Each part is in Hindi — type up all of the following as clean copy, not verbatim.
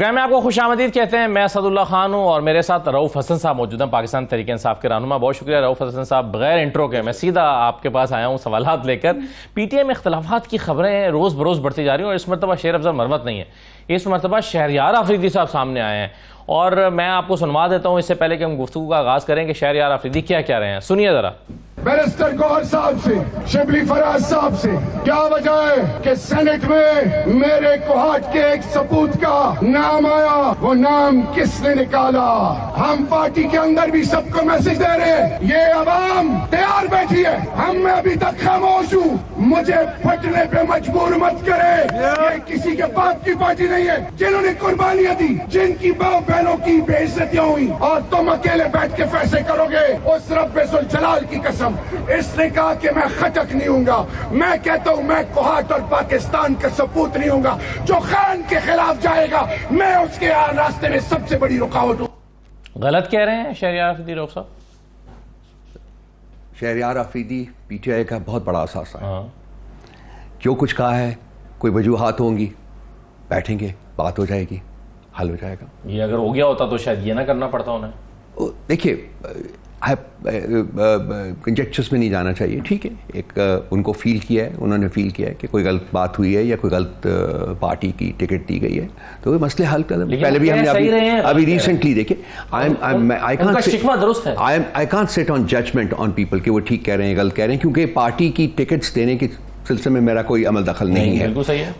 प्रोग्राम में आपको खुशामदीद कहते हैं। मैं असदुल्ला खान हूँ और मेरे साथ रऊफ हसन साहब मौजूद हैं, पाकिस्तान तहरीक इंसाफ के रहनुमा। बहुत शुक्रिया रऊफ हसन साहब। बगैर इंट्रो के मैं सीधा आपके पास आया हूँ सवालात लेकर। पीटीआई में इख्तलाफात की खबरें रोज़ बरोज़ बढ़ती जा रही हैं और इस मरतबा शेर अफजल मरवत नहीं है, इस मरतबा शहरयार आफरीदी साहब सामने आए हैं। और मैं आपको सुनवा देता हूँ इससे पहले कि हम गुफ्तगू का आगाज़ करें कि शहरयार आफरीदी क्या कह रहे हैं, सुनिए ज़रा। बैरिस्टर गौहर साहब से, शिबली फराज साहब से क्या वजह है कि सेनेट में मेरे कोहाट के एक सपूत का नाम आया, वो नाम किसने निकाला? हम पार्टी के अंदर भी सबको मैसेज दे रहे हैं, ये अवाम तैयार बैठी है, हम मैं अभी तक खामोश हूँ, मुझे फटने पे मजबूर मत करे। ये किसी के बाप की पार्टी नहीं है। जिन्होंने कुर्बानियां दी, जिनकी माँ बहनों की बेइज्जतियां हुई, और तुम अकेले बैठ के फैसले करोगे, उस रब्बे सुल जलाल की कसम। इसने कहा कि मैं खटक नहीं हूँगा, मैं कहता हूँ मैं कोहाट और पाकिस्तान का सपूत नहीं हूँगा। जो खान के खिलाफ जाएगा मैं उसके रास्ते में सबसे बड़ी रुकावट हूँ। गलत कह रहे हैं शहरयार आफरीदी रऊफ साहब? शहरयार आफरीदी पीटीआई का बहुत बड़ा असासा है। जो कुछ कहा है, कोई वजूहात होंगी, बैठेंगे, बात हो जाएगी, हल हो जाएगा। ये अगर हो गया होता तो शायद ये ना करना पड़ता उन्हें। देखिए, कंजेक्चर्स में नहीं जाना चाहिए, ठीक है। एक उनको फील किया है, उन्होंने फील किया है कि कोई गलत बात हुई है या कोई गलत पार्टी की टिकट दी गई है, तो वो मसले हल कर। पहले भी हमने अभी रिसेंटली देखे, I can't sit on judgement on people कि वो ठीक कह रहे हैं, गलत कह रहे हैं, क्योंकि पार्टी की टिकट्स देने की सिलसिले में मेरा कोई अमल दखल नहीं है।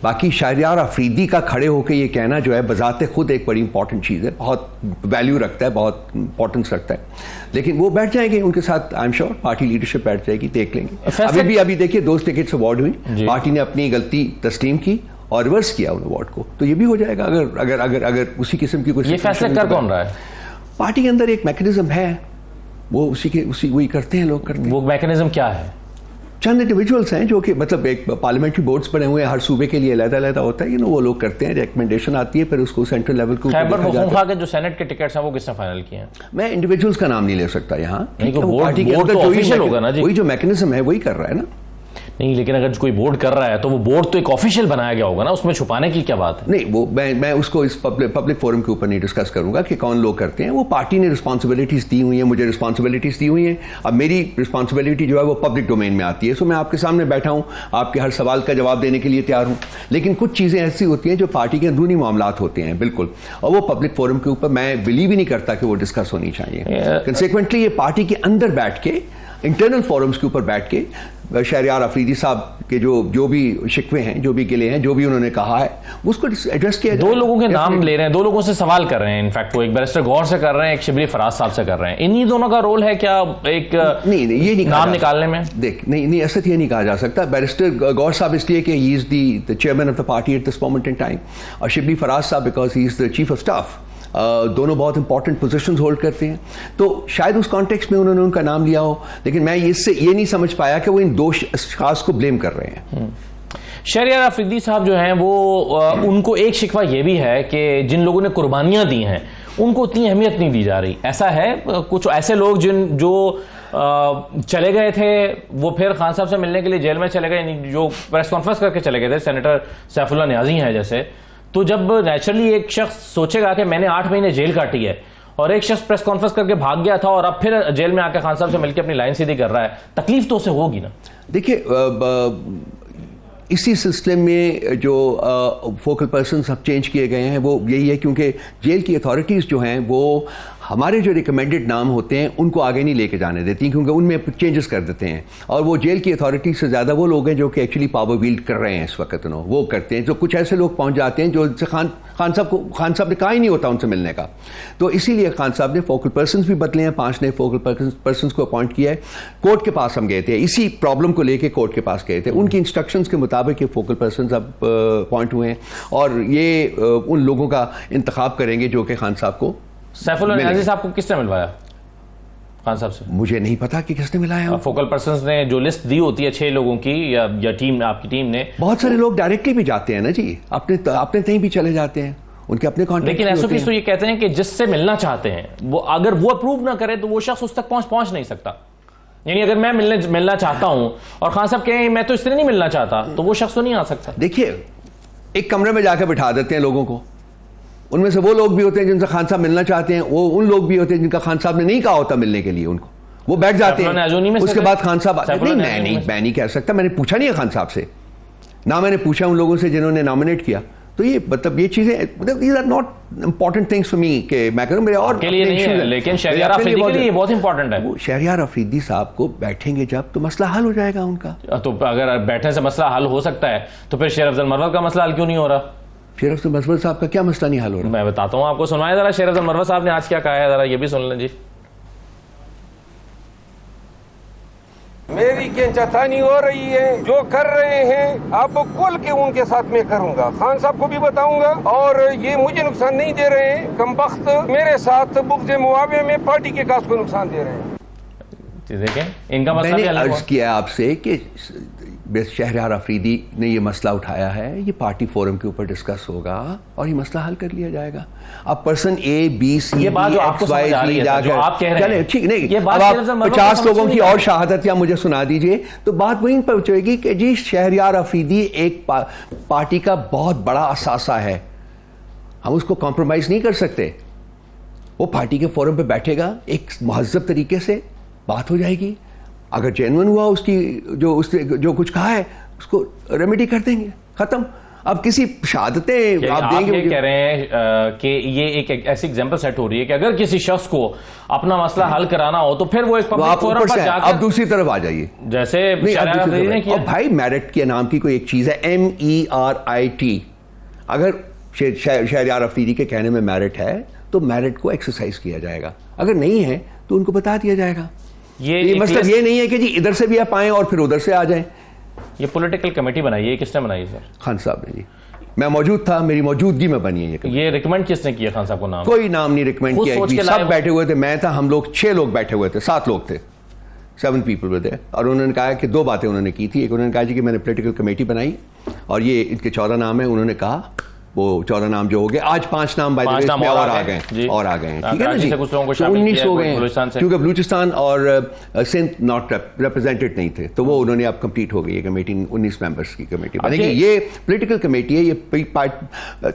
बाकी शहरयार आफरीदी का खड़े होकर ये कहना जो है बजाते खुद एक बड़ी इंपॉर्टेंट चीज़ है, बहुत वैल्यू रखता है, बहुत इंपॉर्टेंस रखता है। लेकिन वो बैठ जाएंगे उनके साथ, I am sure party leadership बैठ जाएगी, देख लेंगे। अभी देखिए 2 टिकट्स अवार्ड हुई, पार्टी ने अपनी गलती तस्लीम की और रिवर्स किया उन अवार्ड को, तो ये भी हो जाएगा अगर उसी किस्म की कुछ। ये फैसले कर कौन रहा है? पार्टी के अंदर एक मैकेनिज्म है, वो वही करते हैं लोग, करते हैं। वो मैकेनिज्म क्या है? चंद इंडिविजुअल्स हैं जो कि मतलब एक पार्लियामेंट्री बोर्ड्स बने हुए हैं, हर सूबे के लिए अलग-अलग होता है, वो लोग करते हैं, रिकमेंडेशन आती है, फिर उसको सेंट्रल लेवल को। खैबर पख्तूनख्वा के जो सेनेट के टिकट्स हैं वो किसने फाइनल किए हैं? मैं इंडिविजुअल्स का नाम नहीं ले सकता यहाँ, पार्टी के अंदर ऑफिशियल होगा ना जी, वही जो मैकेनिज्म है वही कर रहा है ना। नहीं, लेकिन अगर कोई बोर्ड कर रहा है तो वो बोर्ड तो एक ऑफिशियल बनाया गया होगा ना, उसमें छुपाने की क्या बात है? नहीं, वो मैं उसको इस पब्लिक फोरम के ऊपर नहीं डिस्कस करूंगा कि कौन लोग करते हैं। वो पार्टी ने रिस्पांसिबिलिटीज दी हुई हैं, मुझे रिस्पांसिबिलिटीज दी हुई हैं। अब मेरी रिस्पांसिबिलिटी जो है वो पब्लिक डोमेन में आती है, सो मैं आपके सामने बैठा हूं, आपके हर सवाल का जवाब देने के लिए तैयार हूं। लेकिन कुछ चीजें ऐसी होती हैं जो पार्टी के अंदरूनी मामलात होते हैं, बिल्कुल, और वो पब्लिक फोरम के ऊपर मैं बिलीव ही नहीं करता कि वो डिस्कस होनी चाहिए। कंसिक्वेंटली ये पार्टी के अंदर बैठ के, इंटरनल फोरम्स के ऊपर बैठ के शहरयार आफरीदी साहब के जो भी शिकवे हैं, जो भी गिले हैं, जो भी उन्होंने कहा है, उसको एड्रेस किया जाए। 2 लोगों के नाम ले रहे हैं, 2 लोगों से सवाल कर रहे हैं, इनफैक्ट वो एक बैरिस्टर गौहर से कर रहे हैं, एक शिबली फराज साहब से कर रहे हैं। इन्हीं दोनों का रोल है क्या एक नहीं ये नहीं नाम निकालने में? देख, नहीं ऐसा ये नहीं कहा जा सकता। बैरिस्टर गौहर साहब इसलिए कि he is the chairman of the party at this moment in time, और शिबली फराज साहब because he is the chief of staff. दोनों बहुत इंपॉर्टेंट पोजीशंस होल्ड करते हैं, तो शायद उस कॉन्टेक्स्ट में उन्होंने उनका नाम लिया हो, लेकिन मैं इससे ये नहीं समझ पाया कि वो इन 2 खास को ब्लेम कर रहे हैं। शहरयार आफरीदी साहब जो हैं वो उनको एक शिकवा ये भी है कि जिन लोगों ने कुर्बानियां दी हैं उनको उतनी अहमियत नहीं दी जा रही। ऐसा है, कुछ ऐसे लोग जो चले गए थे वो फिर खान साहब से मिलने के लिए जेल में चले गए, जो प्रेस कॉन्फ्रेंस करके चले गए थे, सेनेटर सैफुल्लाह न्याजी हैं जैसे। तो जब नेचुरली एक शख्स सोचेगा कि मैंने 8 महीने जेल काटी है और एक शख्स प्रेस कॉन्फ्रेंस करके भाग गया था और अब फिर जेल में आकर खान साहब से मिलकर अपनी लाइन सीधी कर रहा है, तकलीफ तो उसे होगी ना। देखिए, इसी सिलसिले में जो फोकल पर्सन्स अब चेंज किए गए हैं वो यही है, क्योंकि जेल की अथॉरिटीज़ जो हैं वो हमारे जो रिकमेंडेड नाम होते हैं उनको आगे नहीं लेके जाने देती, क्योंकि उनमें चेंजेस कर देते हैं, और वो जेल की अथॉरिटी से ज़्यादा वो लोग हैं जो कि एक्चुअली पावर वील्ड कर रहे हैं इस वक्त, वो करते हैं। जो कुछ ऐसे लोग पहुंच जाते हैं जो खान साहब ने कहा ही नहीं होता उनसे मिलने का, तो इसीलिए खान साहब ने फोकल पर्सन्स भी बदले हैं, 5 नए फोकल पर्सन्स को अपॉइंट किया है। कोर्ट के पास हम गए थे, इसी प्रॉब्लम को लेके कोर्ट के पास गए थे, उनकी इंस्ट्रक्शंस के मुताबिक ये फोकल पर्सन्स अब अपॉइंट हुए हैं, और ये उन लोगों का इंतखाब करेंगे जो कि खान साहब को। सैफुल्लाह न्याजी साहब को किसने मिलवाया खान साहब से? मुझे नहीं पता कि किसने मिलाया। फोकल पर्सन्स ने जो लिस्ट दी होती है 6 लोगों की या टीम, आपकी टीम ने। बहुत सारे लोग डायरेक्टली भी जाते हैं ना जी, अपने कहीं भी चले जाते हैं, उनके अपने कॉन्टैक्ट। लेकिन एसओपी तो ये कहते हैं कि जिससे मिलना चाहते हैं वो, अगर वो अप्रूव ना करे तो वो शख्स उस तक पहुंच नहीं सकता। यानी अगर मैं मिलना चाहता हूं और खान साहब कहें मैं तो इसलिए नहीं मिलना चाहता, तो वो शख्स तो नहीं आ सकता। देखिए, एक कमरे में जाकर बिठा देते हैं लोगों को, उनमें से वो लोग भी होते हैं जिनसे खान साहब मिलना चाहते हैं, वो उन लोग भी होते हैं जिनका खान साहब ने नहीं कहा होता मिलने के लिए उनको, वो बैठ जाते हैं। उसके बाद खान साहब नहीं, मैं नहीं कह सकता, मैंने पूछा नहीं है खान साहब से, ना मैंने पूछा उन लोगों से जिन्होंने नॉमिनेट किया। तो ये मतलब ये चीजें, these are not important things for me कि मैं करूं, मेरे और के लिए नहीं है, लेकिन शहरियार अफरीदी के लिए बहुत इंपॉर्टेंट है। शहरियार अफरीदी साहब को बैठेंगे जब तो मसला हल हो जाएगा उनका। तो अगर बैठने से मसला हल हो सकता है तो फिर शेर अफजल मरवत का मसला हल क्यों नहीं हो रहा? शेर अफजल मरवत साहब का क्या मसला नहीं हल हो रहा? मैं बताता हूँ आपको, सुनवाए जरा शेर अफजल मरवत साहब ने आज क्या कहा है, जरा ये भी सुन लें जी। मेरी खींचातानी हो रही है, जो कर रहे हैं अब खुल के उनके साथ में करूंगा, खान साहब को भी बताऊंगा, और ये मुझे नुकसान नहीं दे रहे हैं, कमबख्त मेरे साथ बुग़्ज़ मुआवे में पार्टी के काज को नुकसान दे रहे हैं। देखें इनका मसला मैंने अर्ज किया आपसे कि शहरियार अफरीदी ने ये मसला उठाया है, ये पार्टी फोरम के ऊपर डिस्कस होगा और ये मसला हल कर लिया जाएगा। अब पर्सन ए बी सी ये बात जो आपको समझ आ रही है, जो आप कह रहे हैं, ठीक नहीं, ये बात अब आप 50 लोगों की और शहादत या मुझे सुना दीजिए तो बात वहीं पहुंचेगी कि जी शहरियार अफरीदी एक पार्टी का बहुत बड़ा असासा है, हम उसको कॉम्प्रोमाइज नहीं कर सकते। वो पार्टी के फोरम पे बैठेगा, एक महज़ब तरीके से बात हो जाएगी, अगर जेन्युइन हुआ उसकी उसने जो कुछ कहा है उसको रेमेडी कर देंगे, खत्म। अब किसी शहादतें आप देंगे, ये कह रहे हैं कि ये एक ऐसी एग्जांपल सेट हो रही है कि अगर किसी शख्स को अपना मसला हल कराना हो तो फिर वो एक पब्लिक फोरम पर जाकर, अब दूसरी तरफ आ जाइए, जैसे ने किया। भाई मेरिट के नाम की कोई एक चीज है, MERIT, अगर शहरियार अफरीदी के कहने में मेरिट है तो मेरिट को एक्सरसाइज किया जाएगा, अगर नहीं है तो उनको बता दिया जाएगा। ये मतलब ये नहीं है कि जी इधर से भी आप आए और फिर उधर से आ जाएं। ये पॉलिटिकल कमेटी बनाई है, किसने बनाई सर? खान साहब ने जी, मैं मौजूद था, मेरी मौजूदगी में बनी है ये रिकमेंड किसने किया खान साहब को? नाम कोई नाम नहीं रिकमेंड किया, सब बैठे हुए थे, मैं था, हम लोग 6 लोग बैठे हुए थे, 7 लोग थे, 7 पीपल वे थे, और उन्होंने कहा कि 2 बातें उन्होंने की थी। एक उन्होंने कहा जी कि मैंने पॉलिटिकल कमेटी बनाई और ये इनके 14 नाम है, उन्होंने कहा वो 14 नाम जो हो गए, आज 5 नाम और आ गए, ठीक है ना जी, 19 हो गए, क्योंकि बलूचिस्तान और सिंध नॉट रिप्रेजेंटेड नहीं थे, तो वो उन्होंने अब कंप्लीट हो गई है कमेटी, 19 मेंबर्स की कमेटी बनेगी। ये पॉलिटिकल कमेटी है, ये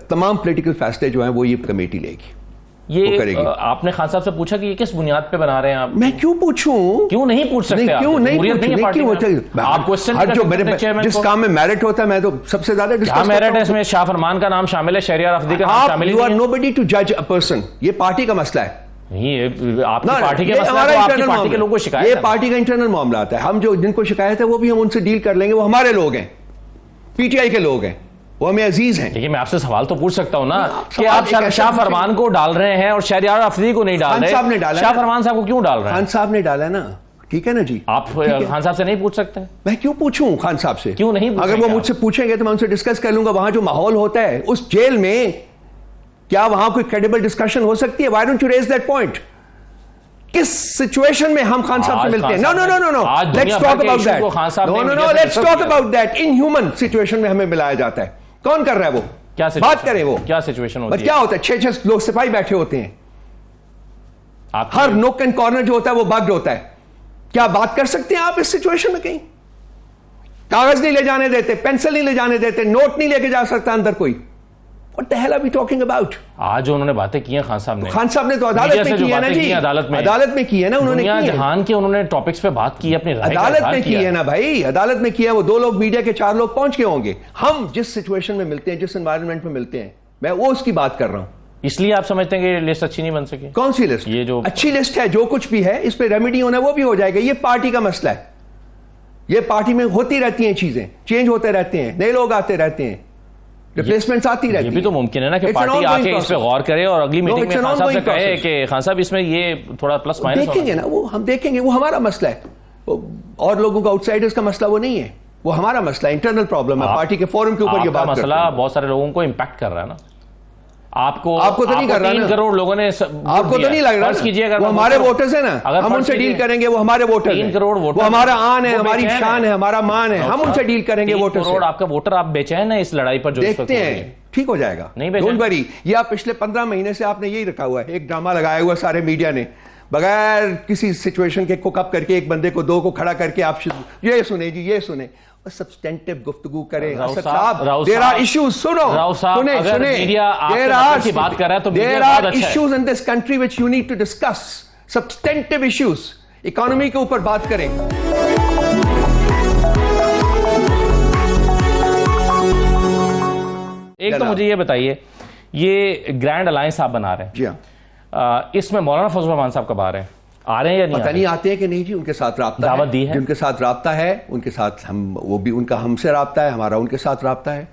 तमाम पॉलिटिकल फैसले जो हैं वो ये कमेटी लेगी। ये आपने खान साहब से पूछा कि ये किस बुनियाद पे बना रहे हैं आप? मैं क्यों पूछूं? क्यों नहीं पूछ सकते? क्यों नहीं जिस काम में मेरिट होता है मैं तो सबसे ज्यादा मेरिट है, इसमें शाह फरमान का नाम शामिल है, शहरियार अफरीदी का नाम शामिल है। यू आर नोबडी टू जज अ पर्सन, ये पार्टी का मसला है, ये आपकी पार्टी के मसला है, आपकी पार्टी के लोगों को शिकायत, ये पार्टी का इंटरनल मामला आता है। हम जो जिनको शिकायत है वो भी हम उनसे डील कर लेंगे, वो हमारे लोग हैं, पीटीआई के लोग हैं, वो हमें अजीज हैं। देखिए मैं आपसे सवाल तो पूछ सकता हूं ना कि आप शाह फरमान को डाल रहे हैं और शहरियार अफरीदी को नहीं डाल रहे। खान साहब ने डाला, शाह फरमान साहब को क्यों डाल रहे हैं? खान साहब ने डाला ना, ठीक है ना जी। आप खान साहब से नहीं पूछ सकते? मैं क्यों पूछूं खान साहब से? क्यों नहीं? अगर वो मुझसे पूछेंगे तो मैं उनसे डिस्कस कर लूंगा। वहां जो माहौल होता है उस जेल में, क्या वहां कोई क्रेडिबल डिस्कशन हो सकती है? Why don't you raise that point? किस सिचुएशन में हम खान साहब से मिलते हैं? No no no no no, let's talk about that. No no no, let's talk about that. Inhuman situation में हमें मिलाया जाता है। कौन कर रहा है वो? क्या बात करें वो क्या सिचुएशन होती है? क्या होता है? 6-6 लोग सिपाही बैठे होते हैं, हर नोक एंड कॉर्नर जो होता है वो बग्ड होता है। क्या बात कर सकते हैं आप इस सिचुएशन में? कहीं कागज नहीं ले जाने देते, पेंसिल नहीं ले जाने देते, नोट नहीं लेके जा सकता अंदर कोई। What the hell are we talking about? आज जो उन्होंने बातें की हैं खान साहब ने, खान साहब ने तो अदालत में की है ना जी, अदालत में की है ना उन्होंने, जहान के उन्होंने टॉपिक्स पे बात की, अपनी अदालत में की है ना भाई, अदालत में किया। वो 2 लोग मीडिया के 4 लोग पहुंच के होंगे। हम जिस सिचुएशन में मिलते हैं, जिस एनवायरनमेंट में मिलते हैं, मैं वो उसकी बात कर रहा हूं। इसलिए आप समझते हैं कि लिस्ट अच्छी नहीं बन सकी? कौन सी लिस्ट? ये जो अच्छी लिस्ट है, जो कुछ भी है इस पे रेमेडी होना वो भी हो जाएगा। ये पार्टी का मसला है, ये पार्टी में होती रहती हैं चीजें, चेंज होते रहते हैं, नए लोग आते रहते हैं, रिप्लेसमेंट्स आती रहती है। ये भी तो मुमकिन है ना कि पार्टी आके इस पे गौर करे और अगली मीटिंग में खान साहब से कहे कि खान साहब इसमें ये थोड़ा प्लस माइनस देखेंगे ना, वो हम देखेंगे, वो हमारा मसला है, और लोगों का आउटसाइडर्स का मसला वो नहीं है, वो हमारा मसला है, इंटरनल प्रॉब्लम है। पार्टी के फोरम के ऊपर ये बात मसला बहुत सारे लोगों को इंपैक्ट कर रहा है ना। आपको तो नहीं कर रहा ना? 3 करोड़ लोगों ने, आपको तो नहीं लग रहा? कीजिएगा, वो हमारे वोटर्स है ना, हम उनसे डील करेंगे, वो हमारे वोटर 3 करोड़ वोटर, वो हमारा आन है, हमारी शान है, हमारा मान है, हम उनसे डील करेंगे। वोटर करोड़ आपका वोटर, आप बेचैन है इस लड़ाई पर? जो देखते हैं ठीक हो जाएगा, डोंट वरी। ये आप पिछले 15 महीने से आपने यही रखा हुआ है, एक ड्रामा लगाया हुआ सारे मीडिया ने, बगैर किसी सिचुएशन के कुक अप करके एक बंदे को 2 को खड़ा करके आप ये सुने जी, ये सुने। सब्सटेंटिव गुफ्तगू करें। राव असद साहब, साहब, देयर आर इश्यूज, सुनो राव साहब, सुने अगर सुने, मीडिया आपके देयर मतलब आर की बात कर रहा है तो मीडिया देयर बहुत आर अच्छा है। Issues in this country which you need to discuss, substantive issues, economy के ऊपर बात करें। एक तो मुझे ये बताइए, ये ग्रैंड अलायंस आप बना रहे हैं जी हाँ, इसमें मौलाना फजल रहमान साहब कब आ रहे हैं? आ रहे हैं या नहीं? पता नहीं आते हैं कि नहीं जी, उनके साथ राब्ता दावत दी है? जी, उनके साथ राब्ता है, उनके साथ हम, वो भी उनका हमसे राब्ता है, हमारा उनके साथ राब्ता है।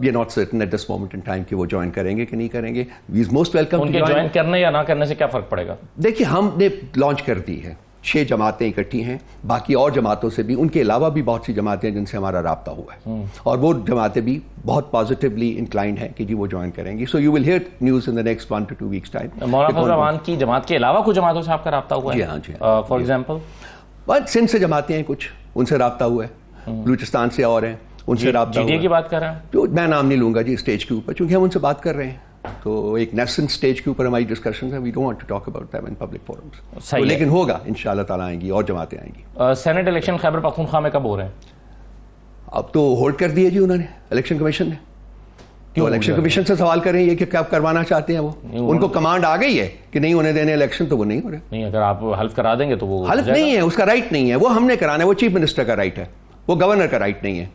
ये not certain at this moment in time कि वो ज्वाइन करेंगे कि नहीं करेंगे। We is most welcome. उनके ज्वाइन करने या ना करने से क्या फर्क पड़ेगा? देखिए, हमने लॉन्च कर दी है, 6 जमातें इकट्ठी हैं, बाकी और जमातों से भी, उनके अलावा भी बहुत सी जमातें हैं जिनसे हमारा राब्ता हुआ है, और वो जमातें भी बहुत पॉजिटिवली इंक्लाइंड हैं कि जी वो ज्वाइन करेंगे। So you will hear news in the next 1 to 2 weeks time. मौलाना फजल रहमान की जमात के अलावा कुछ जमातों से आपका राब्ता हुआ है? जी हाँ, जी हाँ। फॉर एग्जाम्पल बस सिंध से जमातें हैं कुछ, उनसे राब्ता हुआ है, बलूचिस्तान से और हैं, उनसे राब्ता हुआ जीडीए है। की बात कर रहे हैं? तो मैं नाम नहीं लूंगा जी स्टेज के ऊपर, क्योंकि हम उनसे बात कर रहे हैं, तो एक नेशनल स्टेज के ऊपर हमारी डिस्कशन है। We don't want to talk about that in public forums. सही तो है। लेकिन होगा इंशाल्लाह ताला, आएंगी और जमातें आएंगी। सेनेट इलेक्शन खैबर पख्तूनख्वा में कब हो रहे हैं? अब तो होल्ड कर दिए जी उन्होंने, इलेक्शन कमीशन ने। क्यों इलेक्शन कमीशन से सवाल करें ये कि कब करवाना चाहते हैं वो? उनको कमांड आ गई है कि नहीं होने देने इलेक्शन, तो वो नहीं हो रहे। नहीं, अगर आप हल्फ करा देंगे तो वो हल्फ नहीं है, उसका राइट नहीं है, वो हमने कराना है, वो चीफ मिनिस्टर का राइट है, वो गवर्नर का राइट नहीं है।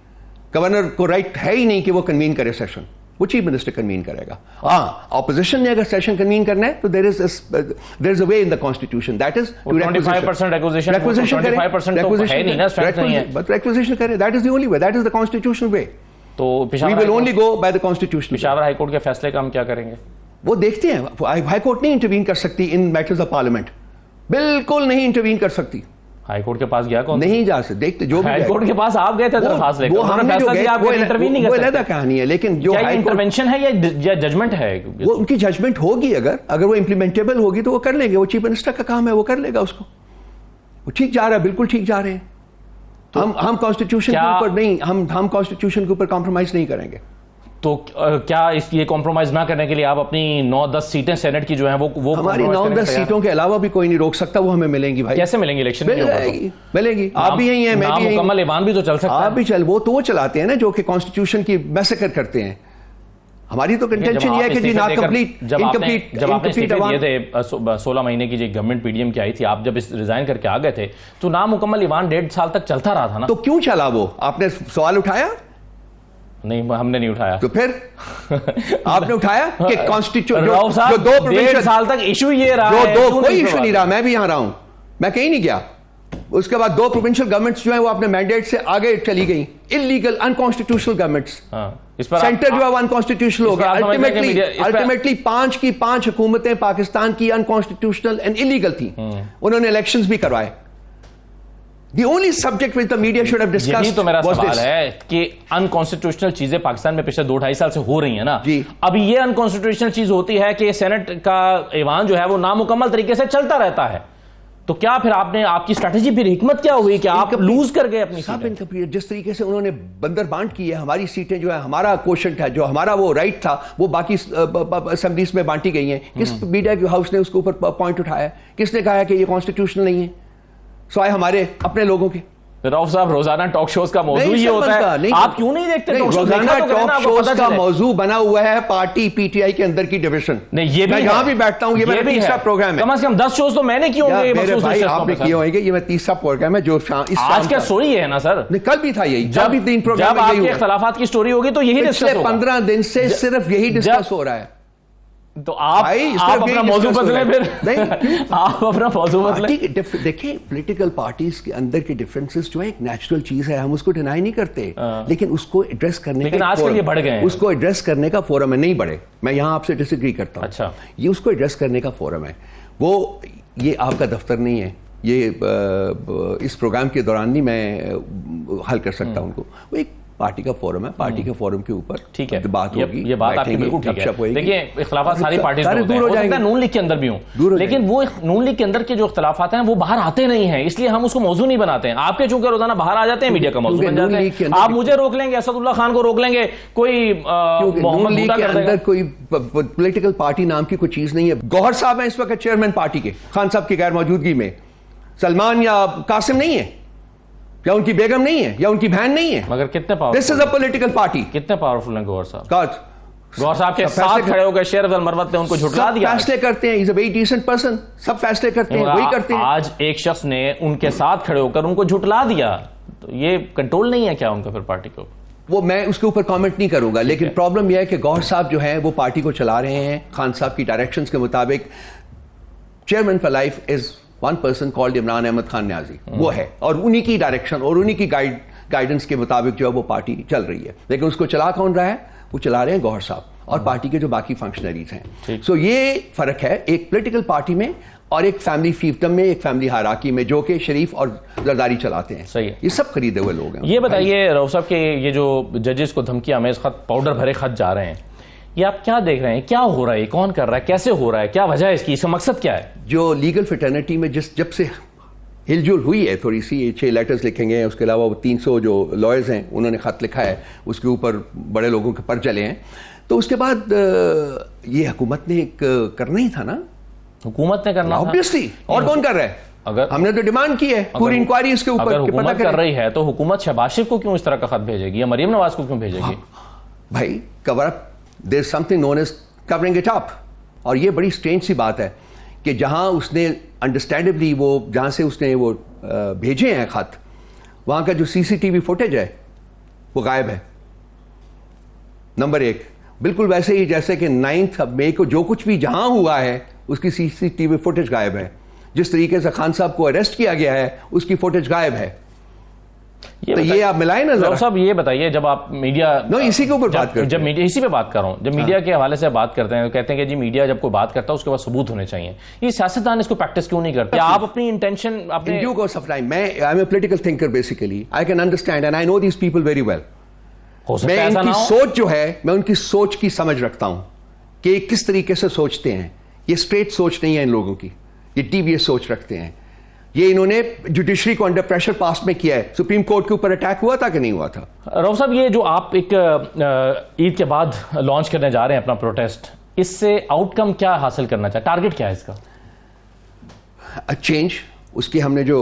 गवर्नर को राइट है ही नहीं कि वो कन्वीन करे सेशन, वो चीफ मिनिस्टर कन्वीन करेगा। हाँ, ऑपोजिशन ने अगर सेशन कन्वीन करना है तो there is a way in the constitution, that is 25% acquisition, 25% तो है नहीं ना, स्ट्रेंथ नहीं है। बट एक्विजिशन करें, that is the only way, that is the constitutional way. तो we will only go by the constitution. Peshawar high court के फैसले का हम क्या करेंगे? वो देखते हैं, हाई कोर्ट नहीं इंटरवीन कर सकती इन मैटर्स ऑफ पार्लियामेंट, बिल्कुल नहीं इंटरवीन कर सकती। हाई कोर्ट के पास गया कौन? नहीं जा सकते, देखते जो भी हाई कोर्ट के पास आप गए थे दरखास्त लेकर, वो हमने जो गए आप इंटरवीन नहीं कर सकते। अलग कहानी है, लेकिन जो क्या इंटरवेंशन है या जजमेंट है? वो उनकी जजमेंट होगी, अगर वो इम्प्लीमेंटेबल होगी तो वो कर लेंगे, वो चीफ मिनिस्टर का काम है, वो कर लेगा उसको। वो ठीक जा रहा है, बिल्कुल ठीक जा रहे हैं। तो हम कॉन्स्टिट्यूशन के ऊपर नहीं, हम कॉन्स्टिट्यूशन के ऊपर कॉम्प्रोमाइज नहीं करेंगे। तो क्या ये कॉम्प्रोमाइज ना करने के लिए आप अपनी 9-10 सीटें सेनेट की जो हैं वो हमारी 9-10 सीटों के अलावा भी कोई नहीं रोक सकता, वो हमें मिलेंगी भाई। कैसे मिलेंगी? इलेक्शन मिलेंगी। आप भी यही हैं, मैं भी यही। मुकम्मल ईमान भी तो चल सकता है। आप भी चल, वो तो वो चलाते हैं ना जो कि कॉन्स्टिट्यूशन की मैसेकर करते हैं। हमारी तो कंटेंशन ये है कि जी ना कंप्लीट, जब आपने इस्तीफे दिए थे 16 महीने की जो गवर्नमेंट पीडीएम की आई थी, आप जब इस रिजाइन करके आ गए थे तो नामुकम्मल ईमान 1.5 साल तक चलता रहा था ना। तो क्यों चला वो? आपने सवाल उठाया? नहीं, हमने नहीं उठाया। तो फिर आपने उठाया कि कॉन्स्टिट्यूशन जो 2 प्रोविंशियल साल तक इशू ये रहा है, कोई इशू नहीं रहा। मैं भी यहां रहा हूं, मैं कहीं नहीं गया। उसके बाद 2 प्रोविंशियल गवर्नमेंट्स जो है वो अपने मैंडेट से आगे चली गई, इलीगल अनकॉन्स्टिट्यूशनल गवर्नमेंट्स। इस पर सेंटर जो है अनकॉन्स्टिट्यूशनल हो गया। अल्टीमेटली 5 की 5 हुकूमतें पाकिस्तान की अनकॉन्स्टिट्यूशनल एंड इलीगल थी। उन्होंने इलेक्शंस भी करवाए। The only subject which the media should have discussed यही तो मेरा was सवाल this. है कि अनकॉन्स्टिट्यूशनल चीजें पाकिस्तान में पिछले 2-2.5 साल से हो रही है ना जी। अभी ये अनकॉन्स्टिट्यूशनल चीज होती है कि सेनेट का ऐवान जो है वो नामुकम्मल तरीके से चलता रहता है, तो क्या फिर आपकी स्ट्रेटेजी, फिर हिकमत क्या हुई कि आप लूज कर गए अपनी सीटें? जिस तरीके से उन्होंने बंदर बांट की है, हमारी सीटें जो है, हमारा क्वोशंट है, जो हमारा वो राइट था, वो बाकी असेंबलीज में बांटी गई हैं। किस मीडिया के हाउस ने उसके ऊपर पॉइंट उठाया? किसने कहा कि ये कॉन्स्टिट्यूशनल नहीं है? सवाए हमारे अपने लोगों के। रऊफ साहब, रोजाना टॉक शोज का मौजू ये होता है, आप क्यों नहीं देखते? रोजाना टॉक शोज का मौजू बना हुआ है पार्टी पीटीआई के अंदर की डिविजन। नहीं, ये भी यहाँ भी बैठता हूँ, ये मेरा तीसरा प्रोग्राम है। कम से कम 10 शोज तो मैंने किए होंगे। आपने किए होंगे, ये मैं तीसरा प्रोग्राम है जो आज क्या स्टोरी है ना सर? कल भी था यही, जब आपके इख्तलाफात की स्टोरी होगी तो यही डिस्कस होगा। 15 दिन से सिर्फ यही डिस्कस हो रहा है। तो आप अपना मौजू बदले, फिर नहीं आप अपना मौजू बदले। देखिए, पॉलिटिकल पार्टीज के अंदर के डिफरेंसेस जो है एक नेचुरल चीज है, हम उसको डिनाई नहीं करते, लेकिन उसको एड्रेस करने का आजकल ये बढ़ गए हैं। उसको एड्रेस करने का फोरम है। नहीं बढ़े, मैं यहां आपसे डिसएग्री करता हूं। अच्छा, ये उसको एड्रेस करने का फोरम है, वो ये आपका दफ्तर नहीं है, ये इस प्रोग्राम के दौरान नहीं मैं हल कर सकता उनको। वो एक पार्टी का फोरम है, पार्टी के फोरम के ऊपर ठीक है, बात होगी, ये बात आपकी बिल्कुल ठीक है। देखिए, इख्तिलाफात सारी पार्टी में दूर हो जाएंगे, नून लीग के अंदर भी हूं, लेकिन वो नून लीग के अंदर के जो इख्तिलाफात हैं वो बाहर आते नहीं हैं, इसलिए हम उसको मौजू नहीं बनाते हैं। आपके चूंकि रोजाना बाहर आ जाते हैं, मीडिया का मौजू बन जाते हैं। आप मुझे रोक लेंगे, असदुल्ला खान को रोक लेंगे, कोई नून लीग के अंदर कोई पॉलिटिकल पार्टी नाम की कोई चीज नहीं है। गौहर साहब हैं इस वक्त चेयरमैन पार्टी के, खान साहब की गैर मौजूदगी में। सलमान या कासिम नहीं है या उनकी बेगम नहीं है या उनकी बहन नहीं है। मगर कितने powerful, this is a political party. कितने पावरफुल हैं गौहर साहब? गौहर साहब के साथ खड़े हो गए शेर अफजल मरवत ने उनको झुठला दिया। फैसले करते हैं, is a very decent person, सब फैसले करते हैं, वही करते हैं। आज एक शख्स ने उनके साथ खड़े होकर उनको झुठला दिया, तो ये कंट्रोल नहीं है क्या उनका फिर पार्टी को? वो मैं उसके ऊपर कमेंट नहीं करूंगा, लेकिन प्रॉब्लम यह है कि गौहर साहब जो है वो पार्टी को चला रहे हैं खान साहब की डायरेक्शंस के मुताबिक। Chairman for life is one person called Imran Ahmad Khan Niazi, वो है, और उन्हीं की डायरेक्शन और उन्हीं की गाइडेंस के मुताबिक जो है वो पार्टी चल रही है। लेकिन उसको चला कौन रहा है? वो चला रहे हैं गौहर साहब और पार्टी के जो बाकी फंक्शनरीज हैं। सो ये फर्क है एक पॉलिटिकल पार्टी में और एक फैमिली फीफडम में, एक फैमिली हायरार्की में, जो कि शरीफ और जरदारी चलाते हैं। सही है, ये सब खरीदे हुए लोग हैं। ये बताइए रऊफ साहब के ये जो जजेस को धमकी आमेज खत, पाउडर भरे खत जा रहे हैं, ये आप क्या देख रहे हैं? क्या हो रहा है? कौन कर रहा है? कैसे हो रहा है? क्या वजह है इसकी? इसका मकसद क्या है? जो लीगल फ्रेटर्निटी में जब से हिलजुल हुई है थोड़ी सी, 6 लेटर्स लिखेंगे, उसके अलावा वो 300 जो लॉयर्स हैं उन्होंने खत लिखा है, उसके ऊपर बड़े लोगों के पर चले हैं, तो उसके बाद ये हुकूमत ने करना ही था ना। हुकूमत ने करना ऑब्वियसली, और कौन कर रहा है? अगर हमने तो डिमांड की है पूरी इंक्वायरी इसके ऊपर। अगर हुकूमत कर रही है तो हुकूमत शहबाज शरीफ को क्यों इस तरह का खत भेजेगी या मरियम नवाज को क्यों भेजेगी? भाई cover up, there is something known as covering it up. और ये बड़ी स्ट्रेंज सी बात है कि जहां उसने अंडरस्टैंडेबली वो जहां से उसने वो भेजे हैं खत, वहां का जो सीसीटीवी फुटेज है वो गायब है। नंबर 1, बिल्कुल वैसे ही जैसे कि 9 मई को जो कुछ भी जहां हुआ है उसकी सीसीटीवी फुटेज गायब है। जिस तरीके से खान साहब को अरेस्ट किया गया है उसकी फुटेज गायब है। तो ये आप मिलाए ना जरा साहब। ये बताइए, जब आप मीडिया इसी के ऊपर बात करते हैं, जब मीडिया इसी पे बात कर रहा हूं, जब मीडिया के हवाले से बात करते हैं तो कहते हैं कि जी मीडिया जब कोई बात करता है उसके बाद सबूत होने चाहिए, ये सियासतदान इसको प्रैक्टिस क्यों नहीं करते? आप अपनी इंटेंशन अपने ड्यू कोर्स ऑफ टाइम, मैं I am a political thinker basically, I can understand and I know these people very well. मैं उनकी सोच जो है, मैं उनकी सोच की समझ रखता हूं कि किस तरीके से सोचते हैं। ये स्ट्रेट सोच नहीं है इन लोगों की, ये टीवीएस सोच रखते हैं। ये इन्होंने जुडिशरी को अंडर प्रेशर पास में किया है। सुप्रीम कोर्ट के ऊपर अटैक हुआ था कि नहीं हुआ था? रऊफ साहब, ये जो आप एक ईद के बाद लॉन्च करने जा रहे हैं अपना प्रोटेस्ट, इससे आउटकम क्या हासिल करना चाहिए? टारगेट क्या है इसका? चेंज। उसकी हमने जो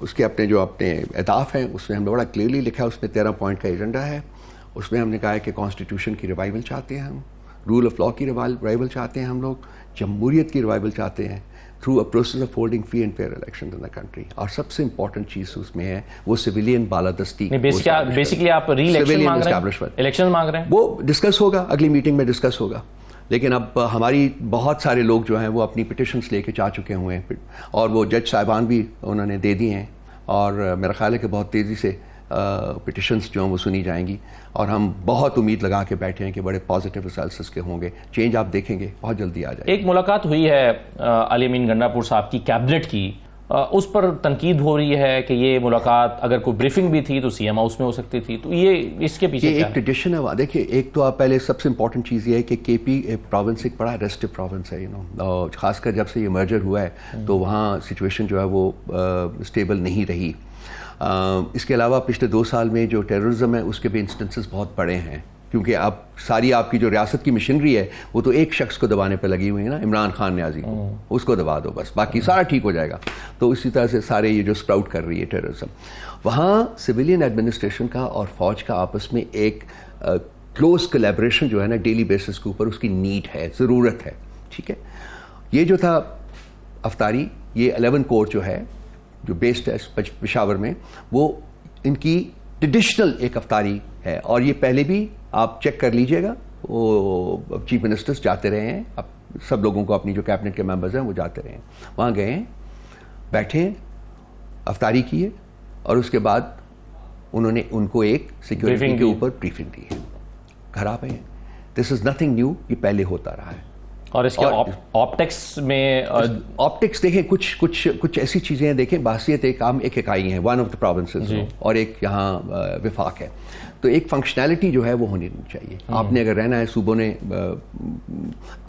उसके अपने जो अपने अहदाफ हैं उसमें हमने बड़ा क्लियरली लिखा है। उसमें 13 पॉइंट का एजेंडा है। उसमें हमने कहा है कि कॉन्स्टिट्यूशन की रिवाइवल चाहते हैं हम, रूल ऑफ लॉ की रिवाइवल चाहते हैं हम लोग, जमहूरियत की रिवाइवल चाहते हैं through a process of holding free and fair election in the country. और सबसे इंपॉर्टेंट चीज उसमें है वो सिविलियन बालादस्ती। बेसिकली आप री-इलेक्शन मांग रहे हैं, इलेक्शन मांग रहे हैं। वो डिस्कस होगा, अगली मीटिंग में डिस्कस होगा। लेकिन अब हमारी बहुत सारे लोग जो हैं वो अपनी पिटिशन्स लेके जा चुके हुए हैं और वो जज साहिबान भी उन्होंने दे दिए हैं। और मेरा ख्याल है कि बहुत तेज़ी से पिटिशन्स जो हैं वो सुनी जाएंगी और हम बहुत उम्मीद लगा के बैठे हैं कि बड़े पॉजिटिव रिजल्ट्स इसके होंगे। चेंज आप देखेंगे बहुत जल्दी आ जाएगी। एक मुलाकात हुई है अली अमीन गंडापुर साहब की कैबिनेट की, उस पर तनकीद हो रही है कि ये मुलाकात अगर कोई ब्रीफिंग भी थी तो सीएम हाउस में हो सकती थी, तो ये इसके पीछे एक ट्रेडिशन है। देखिए, एक तो आप पहले सबसे इंपॉर्टेंट चीज़ ये है कि केपी प्रोविंस एक बड़ा रेस्टिव प्रोविंस है, खासकर जब से ये मर्जर हुआ है तो वहाँ सिचुएशन जो है वो स्टेबल नहीं रही। इसके अलावा पिछले 2 साल में जो टेररिज्म है उसके भी इंस्टेंसेस बहुत बड़े हैं, क्योंकि अब सारी आपकी जो रियासत की मशीनरी है वो तो एक शख्स को दबाने पर लगी हुई है ना, इमरान खान न्याजी को, उसको दबा दो बस, बाकी सारा ठीक हो जाएगा। तो इसी तरह से सारे ये जो स्प्राउट कर रही है टेररिज्म, वहाँ सिविलियन एडमिनिस्ट्रेशन का और फौज का आपस में एक क्लोज कोलैबोरेशन जो है ना डेली बेसिस के ऊपर उसकी नीड है, ज़रूरत है। ठीक है, ये जो था अफ्तारी, ये 11 कोर जो है जो बेस्ड है पेशावर में, वो इनकी ट्रेडिशनल एक अफ्तारी है। और ये पहले भी आप चेक कर लीजिएगा, वो चीफ मिनिस्टर्स जाते रहे हैं, अब सब लोगों को अपनी जो कैबिनेट के मेंबर्स हैं वो जाते रहे हैं, वहाँ गए हैं, बैठे हैं, अफ्तारी की है और उसके बाद उन्होंने उनको एक सिक्योरिटी के ऊपर ब्रीफिंग दी है, घर आ गए हैं। दिस इज नथिंग न्यू, ये पहले होता रहा है। और इसके ऑप्टिक्स में ऑप्टिक्स देखें, कुछ ऐसी चीज़ें हैं। देखें, बासियत एक आम एक इकाई है, वन ऑफ द प्रोविंसेस, और एक यहाँ विफाक है। तो एक फंक्शनैलिटी जो है वो होनी चाहिए। आपने अगर रहना है, सूबों ने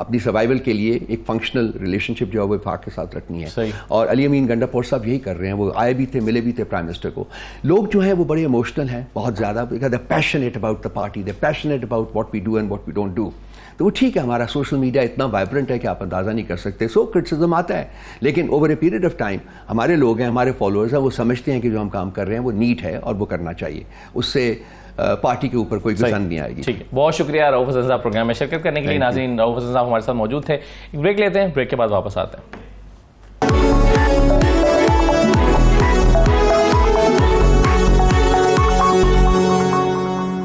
अपनी सर्वाइवल के लिए एक फंक्शनल रिलेशनशिप जो है वो वफाक के साथ रखनी है। और अली अमीन गंडापुर साहब यही कर रहे हैं, वो आए भी थे, मिले भी थे प्राइम मिनिस्टर को। लोग जो है वो बड़े इमोशनल हैं, बहुत ज्यादा, they passionate about the party, they passionate about what we do and what we don't do. तो वो ठीक है, हमारा सोशल मीडिया इतना वाइब्रेंट है कि आप अंदाजा नहीं कर सकते, सो क्रिटिसिज्म आता है, लेकिन over a period of time हमारे लोग हैं, हमारे फॉलोअर्स हैं, वो समझते हैं कि जो हम काम कर रहे हैं वो नीट है और वो करना चाहिए, उससे पार्टी के ऊपर कोई गुस्सा नहीं आएगी। ठीक है, बहुत शुक्रिया रऊफ हसन साहब प्रोग्राम में शिरकत करने के लिए। नाज़रीन, रऊफ हसन साहब हमारे साथ मौजूद थे। एक ब्रेक लेते हैं, ब्रेक के बाद वापस आते हैं।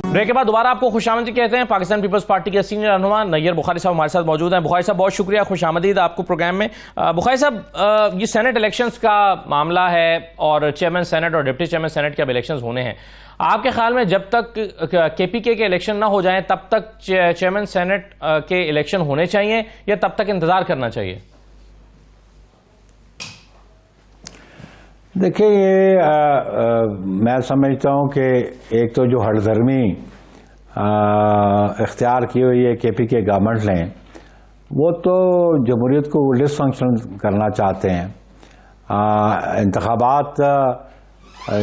ब्रेक के बाद दोबारा आपको खुशामदीद कहते हैं। पाकिस्तान पीपल्स पार्टी के सीनियर रहनुमा नैयर बुखारी साहब हमारे साथ मौजूद हैं। बुखारी साहब, बहुत शुक्रिया, खुशामदीद आपको प्रोग्राम में। बुखारी साहब, ये सेनेट इलेक्शंस का मामला है और चेयरमैन सेनेट और डिप्टी चेयरमैन सेनेट के अब इलेक्शंस होने हैं। आपके ख्याल में जब तक केपीके के इलेक्शन ना हो जाएं तब तक चेयरमैन सेनेट के इलेक्शन होने चाहिए या तब तक इंतजार करना चाहिए? देखिए, ये मैं समझता हूं कि एक तो जो हठधर्मी इख्तियार की हुई है केपीके गवर्नमेंट ने, वो तो जमहूरियत को डिसफंक्शन करना चाहते हैं। इंतखाबात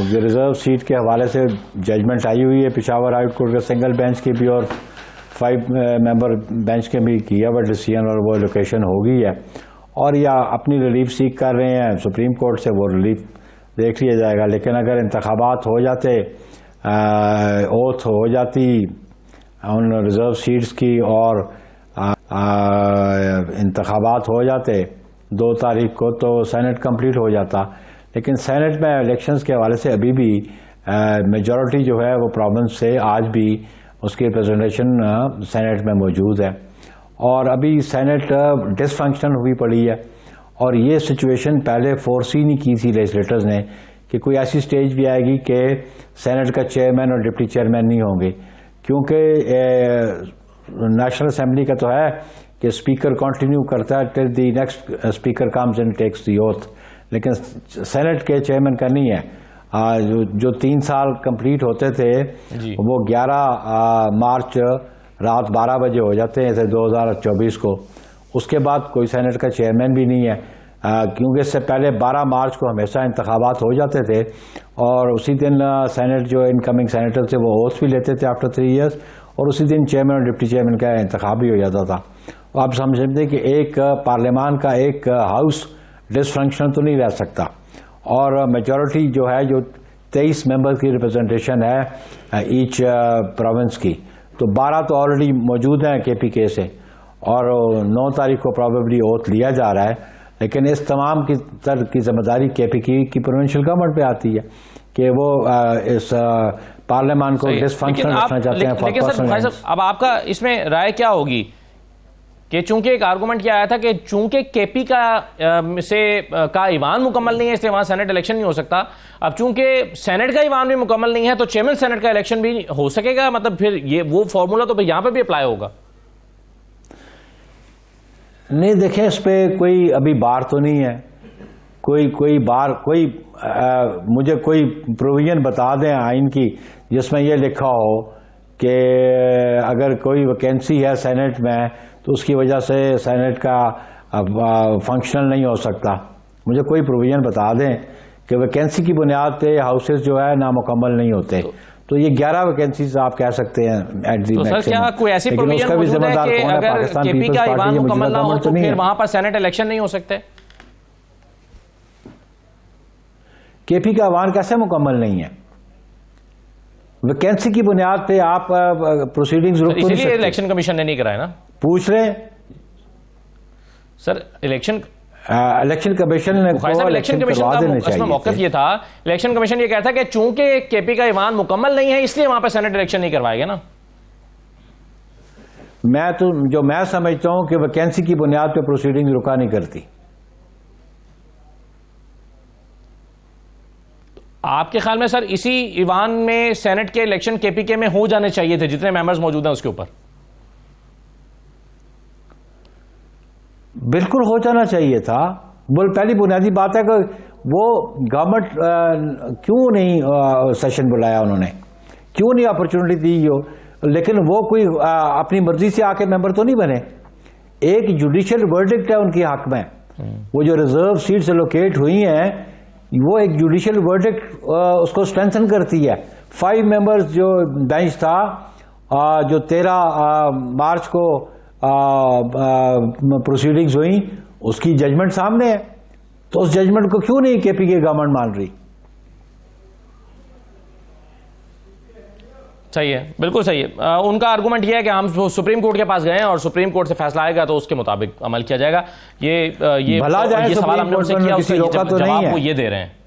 जो रिजर्व सीट के हवाले से जजमेंट आई हुई है पेशावर हाई कोर्ट के सिंगल बेंच की भी और 5 मेंबर बेंच के भी किया हुआ डिसीजन, और वो लोकेशन हो गई है, और या अपनी रिलीफ सीख कर रहे हैं सुप्रीम कोर्ट से, वो रिलीफ देख लिया जाएगा। लेकिन अगर इंतखाबात हो जाते, ओथ हो जाती उन रिजर्व सीट्स की और इंतखाबात हो जाते 2 तारीख को, तो सेनेट कंप्लीट हो जाता। लेकिन सेनेट में इलेक्शंस के हवाले से अभी भी मेजॉरिटी जो है वो प्रोविंस से आज भी उसकी रिप्रेजेंटेशन सेनेट में मौजूद है, और अभी सेनेट डिसफंक्शन हुई पड़ी है। और ये सिचुएशन पहले फोरसी नहीं की थी लेजिस्लेटर्स ने कि कोई ऐसी स्टेज भी आएगी कि सेनेट का चेयरमैन और डिप्टी चेयरमैन नहीं होंगे, क्योंकि नेशनल असेंबली का तो है कि स्पीकर कंटिन्यू करता है till the next speaker comes and takes the oath, लेकिन सेनेट के चेयरमैन का नहीं है। जो 3 साल कंप्लीट होते थे वो 11 मार्च रात 12 बजे हो जाते हैं 2024 को। उसके बाद कोई सेनेट का चेयरमैन भी नहीं है, क्योंकि इससे पहले 12 मार्च को हमेशा इंतखाबात हो जाते थे, और उसी दिन सेनेट जो इनकमिंग सेनेटर थे वो ओथ भी लेते थे आफ्टर 3 ईयर्स, और उसी दिन चेयरमैन और डिप्टी चेयरमैन का इंतखाब भी हो जाता था। आप समझते कि एक पार्लियामान का एक हाउस डिसफंक्शन तो नहीं रह सकता, और मेजॉरिटी जो है, जो 23 मेंबर की रिप्रेजेंटेशन है ईच प्रोविंस की, तो 12 तो ऑलरेडी मौजूद हैं केपीके से, और 9 तारीख को प्रॉबेबली ओथ लिया जा रहा है। लेकिन इस तमाम की जिम्मेदारी केपीके की प्रोविंशियल गवर्नमेंट पे आती है कि वो इस पार्लियामान को डिसफंक्शन रखना चाहते हैं। लेकिन सर भाई साहब, अब आपका इसमें राय क्या होगी कि चूंकि एक आर्गूमेंट किया आया था कि चूंकि केपी का ईवान मुकम्मल नहीं है इसलिए वहां सेनेट इलेक्शन नहीं हो सकता, अब चूंकि सेनेट का ईवान भी मुकम्मल नहीं है तो चेयरमैन सेनेट का इलेक्शन भी हो सकेगा, मतलब फिर ये वो फॉर्मूला तो यहां पे भी अप्लाई होगा? नहीं, देखें, इस पे कोई अभी बार तो नहीं है, कोई बार मुझे कोई प्रोविजन बता दें आइन की जिसमें यह लिखा हो कि अगर कोई वैकेंसी है सेनेट में तो उसकी वजह से सेनेट का फंक्शनल नहीं हो सकता। मुझे कोई प्रोविजन बता दें कि वैकेंसी की बुनियाद पे हाउसेस जो है नामुकम्मल नहीं होते। तो ये 11 वैकेंसीज आप कह सकते हैं एट दी मैक्सिमम। सर, क्या कोई ऐसी प्रोविजन मौजूद है कि अगर केपी का ईवान मुकम्मल ना हो तो फिर वहां पर सेनेट इलेक्शन नहीं हो सकते? केपी का ईवान कैसे मुकम्मल नहीं है? वैकेंसी की बुनियाद पे आप प्रोसीडिंग्स रुक तो नहीं सकते। इलेक्शन कमीशन ने नहीं कराया ना, पूछ रहे सर। इलेक्शन कमीशन ने इलेक्शन कमीशन का मौक़िफ़ ये था, इलेक्शन कमीशन ये कहता कि चूंकि केपी का ईवान मुकम्मल नहीं है इसलिए वहां पर सेनेट इलेक्शन नहीं करवाएगा ना। मैं समझता हूं कि वैकेंसी की बुनियाद पे प्रोसीडिंग रुका नहीं करती। आपके ख्याल में सर इसी ईवान में सेनेट के इलेक्शन केपीके में हो जाने चाहिए थे, जितने मेंबर्स मौजूद हैं उसके ऊपर? बिल्कुल हो जाना चाहिए था। पहली बुनियादी बात है कि वो गवर्नमेंट क्यों नहीं सेशन बुलाया उन्होंने, क्यों नहीं अपॉर्चुनिटी दी हो? लेकिन वो कोई अपनी मर्जी से आके मेंबर तो नहीं बने। एक जुडिशियल वर्डिक्ट है उनके हक में। वो जो रिजर्व सीट्स एलोकेट हुई हैं, वो एक जुडिशियल वर्डिक्ट उसको स्ट्रेंथन करती है। 5 मेंबर्स जो बेंच था, जो 13 मार्च को प्रोसीडिंग्स हुई, उसकी जजमेंट सामने है। तो उस जजमेंट को क्यों नहीं केपीके गवर्नमेंट मान रही? सही है, बिल्कुल सही है। उनका आर्गुमेंट यह है कि हम सुप्रीम कोर्ट के पास गए हैं और सुप्रीम कोर्ट से फैसला आएगा तो उसके मुताबिक अमल किया जाएगा। ये भला जाए, ये सवाल हमने उनसे किया, उसका तो जवाब वो ये दे रहे हैं।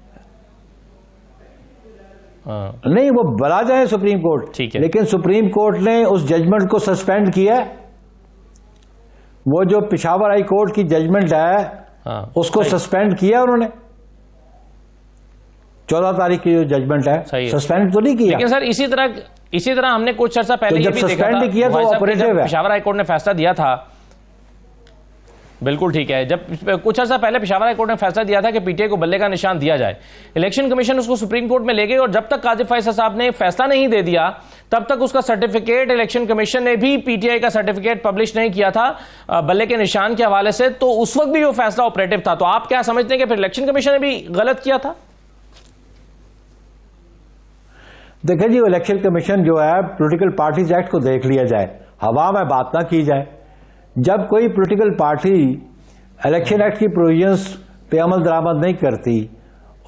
नहीं, वो भला जाए सुप्रीम कोर्ट, ठीक है, लेकिन सुप्रीम कोर्ट ने उस जजमेंट को सस्पेंड किया। वो जो पेशावर हाई कोर्ट की जजमेंट है, उसको सस्पेंड किया उन्होंने। 14 तारीख की जो जजमेंट है, सस्पेंड तो नहीं किया। लेकिन सर इसी तरह हमने कुछ चर्चा पहले ये भी देखा था, किया तो ऑपरेटिव है। पेशावर हाई कोर्ट ने फैसला दिया था, बिल्कुल ठीक है, जब कुछ अर्सा पहले पेशावर हाई कोर्ट ने फैसला दिया था कि पीटीआई को बल्ले का निशान दिया जाए, इलेक्शन कमीशन उसको सुप्रीम कोर्ट में ले गई और जब तक काजिब फैसल साहब ने फैसला नहीं दे दिया तब तक उसका सर्टिफिकेट इलेक्शन कमीशन ने भी पीटीआई का सर्टिफिकेट पब्लिश नहीं किया था बल्ले के निशान के हवाले से। तो उस वक्त भी वो फैसला ऑपरेटिव था। तो आप क्या समझते हैं कि फिर इलेक्शन कमीशन ने भी गलत किया था? देखिए जी, इलेक्शन कमीशन जो है, पॉलिटिकल पार्टीज एक्ट को देख लिया जाए, हवा में बात ना की जाए। जब कोई पॉलिटिकल पार्टी इलेक्शन एक्ट की प्रोविजंस पे अमल दरामद नहीं करती,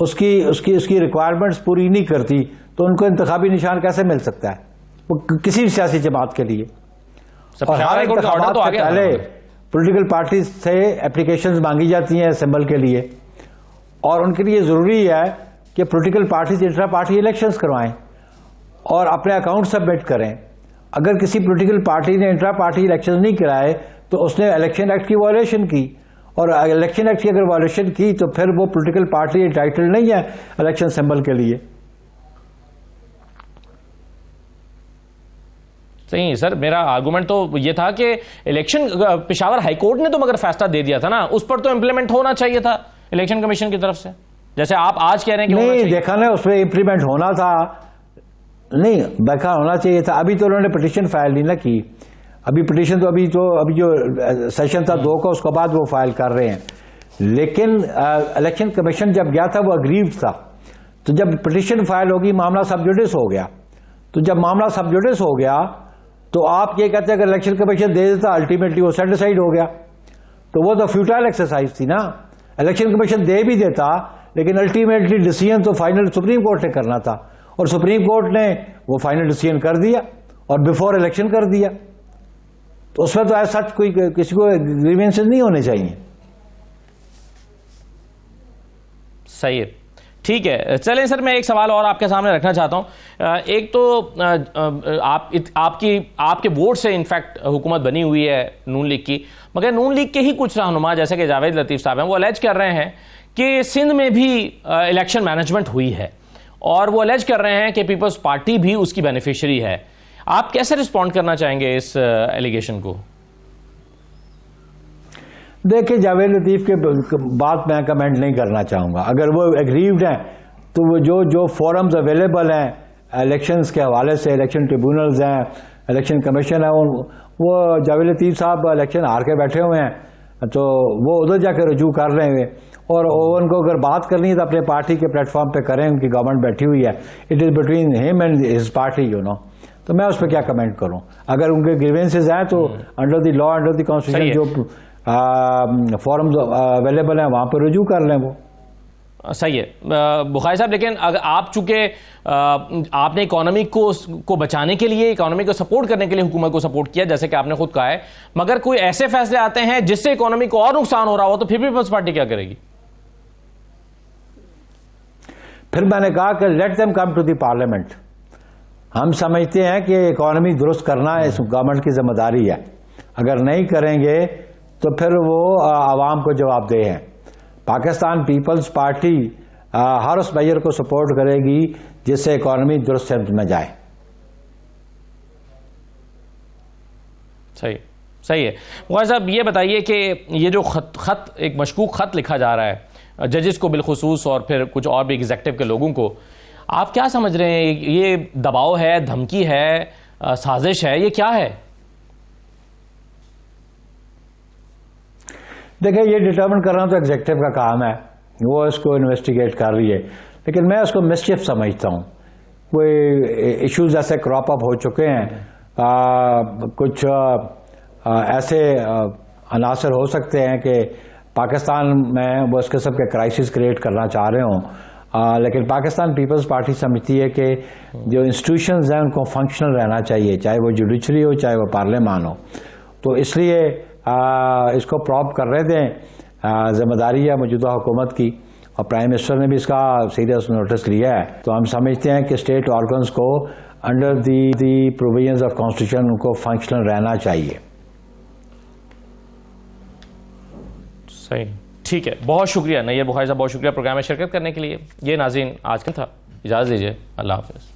उसकी रिक्वायरमेंट्स पूरी नहीं करती, तो उनको इंतखाबी निशान कैसे मिल सकता है वो किसी भी सियासी जमात के लिए? और हर इंतखाबात से पहले पॉलिटिकल पार्टी से एप्लीकेशंस मांगी जाती हैं सिंबल के लिए, और उनके लिए जरूरी है कि political parties intra party elections करवाएं और अपने अकाउंट सबमिट करें। अगर किसी पॉलिटिकल पार्टी ने इंट्रा पार्टी इलेक्शन नहीं कराए तो उसने इलेक्शन एक्ट की वायलेशन की, और इलेक्शन एक्ट की अगर वायलेशन की तो फिर वो पॉलिटिकल पार्टी एंटाइटल्ड नहीं है इलेक्शन सिंबल के लिए। सही सर, मेरा आर्गुमेंट तो ये था कि इलेक्शन पेशावर हाईकोर्ट ने तो मगर फैसला दे दिया था ना, उस पर तो इंप्लीमेंट होना चाहिए था इलेक्शन कमीशन की तरफ से, जैसे आप आज कह रहे हैं कि नहीं देखा ना, उसमें इंप्लीमेंट होना था, नहीं देखा होना चाहिए था। अभी तो उन्होंने पिटीशन फाइल नहीं ना की, अभी पिटीशन तो अभी जो सेशन था 2 का, उसके बाद वो फाइल कर रहे हैं। लेकिन इलेक्शन कमीशन जब गया था वो अग्रीव्ड था, तो जब पिटीशन फाइल होगी मामला सब जुडिस हो गया। तो जब मामला सब जुडिस हो गया तो आप ये कहते हैं अगर इलेक्शन कमीशन दे देता अल्टीमेटली वो सेट डिसाइड हो गया, तो वो तो फ्यूटाइल एक्सरसाइज थी ना। इलेक्शन कमीशन दे भी देता लेकिन अल्टीमेटली डिसीजन तो फाइनल सुप्रीम कोर्ट ने करना था, और सुप्रीम कोर्ट ने वो फाइनल डिसीजन कर दिया और बिफोर इलेक्शन कर दिया। तो उसमें तो ऐसा कोई किसी को ग्रीवेंसेस नहीं होने चाहिए। सही है, ठीक है। चलें सर, मैं एक सवाल और आपके सामने रखना चाहता हूं। एक तो आपके वोट से इनफैक्ट हुकूमत बनी हुई है नून लीग की, मगर नून लीग के ही कुछ रहनुमा जैसे कि जावेद लतीफ साहब हैं, वो अलेज कर रहे हैं कि सिंध में भी इलेक्शन मैनेजमेंट हुई है और वो अलेज कर रहे हैं कि पीपल्स पार्टी भी उसकी बेनिफिशियरी है। आप कैसे रिस्पॉन्ड करना चाहेंगे इस एलिगेशन को? देखिए, जावेद लतीफ के बात मैं कमेंट नहीं करना चाहूंगा। अगर वो एग्रीव्ड हैं तो वो जो फोरम्स अवेलेबल हैं इलेक्शंस के हवाले से, इलेक्शन ट्रिब्यूनल्स हैं, इलेक्शन कमीशन है, वो जावेद लतीफ साहब इलेक्शन हार के बैठे हुए हैं, तो वो उधर जाकर रजू कर रहे हैं। और उनको अगर बात करनी है तो अपने पार्टी के प्लेटफॉर्म पे करें, उनकी गवर्नमेंट बैठी हुई है, it is between him and his party, you know. तो मैं उस पर क्या कमेंट करूं? अगर उनके ग्रीवेंसेज हैं तो under the law, under the constitution जो फॉरम्स अवेलेबल हैं वहां पर रजू कर लें। वो सही है बुखारी साहब, लेकिन अगर आप चूंकि आपने इकोनॉमी को बचाने के लिए, इकोनॉमी को सपोर्ट करने के लिए हुकूमत को सपोर्ट किया, जैसे कि आपने खुद कहा है, मगर कोई ऐसे फैसले आते हैं जिससे इकोनॉमी को और नुकसान हो रहा हो, तो फिर पीपल्स पार्टी क्या करेगी? फिर मैंने कहा कि let them come to the parliament. हम समझते हैं कि इकोनॉमी दुरुस्त करना इस गवर्नमेंट की जिम्मेदारी है, अगर नहीं करेंगे तो फिर वो आवाम को जवाबदेह हैं। पाकिस्तान पीपल्स पार्टी हर उस मेजर को सपोर्ट करेगी जिससे इकोनॉमी दुरुस्त में जाए। सही है। मुआज़ साहब, ये बताइए कि ये जो खत एक मशकूक खत लिखा जा रहा है जजेस को बिलखुसूस और फिर कुछ और भी एग्जेक्टिव के लोगों को, आप क्या समझ रहे हैं, ये दबाव है, धमकी है, साजिश है, ये क्या है? देखिए, ये डिटर्मिन करना तो एग्जीक्यूटिव का काम है, वो इसको इन्वेस्टिगेट कर रही है, लेकिन मैं उसको मिसचिफ समझता हूँ। कोई इश्यूज ऐसे क्रॉप अप हो चुके हैं, कुछ ऐसे अनासर हो सकते हैं कि पाकिस्तान में वो इस किस्म के क्राइसिस क्रिएट करना चाह रहे हों, लेकिन पाकिस्तान पीपल्स पार्टी समझती है कि जो इंस्टीट्यूशंस हैं उनको फंक्शनल रहना चाहिए, चाहे वो जुडिशरी हो चाहे वो पार्लियामान हो। तो इसलिए इसको प्रॉप कर रहे थे, जिम्मेदारी है मौजूदा हुकूमत की, और प्राइम मिनिस्टर ने भी इसका सीरियस नोटिस लिया है। तो हम समझते हैं कि स्टेट ऑर्गन्स को under the provisions of constitution उनको फंक्शनल रहना चाहिए। सही, ठीक है, बहुत शुक्रिया नैय्यर बुखारी साहब, बहुत शुक्रिया प्रोग्राम में शिरकत करने के लिए। ये नाज़रीन आज का था, इजाज़त दीजिए, अल्लाह हाफ़िज़।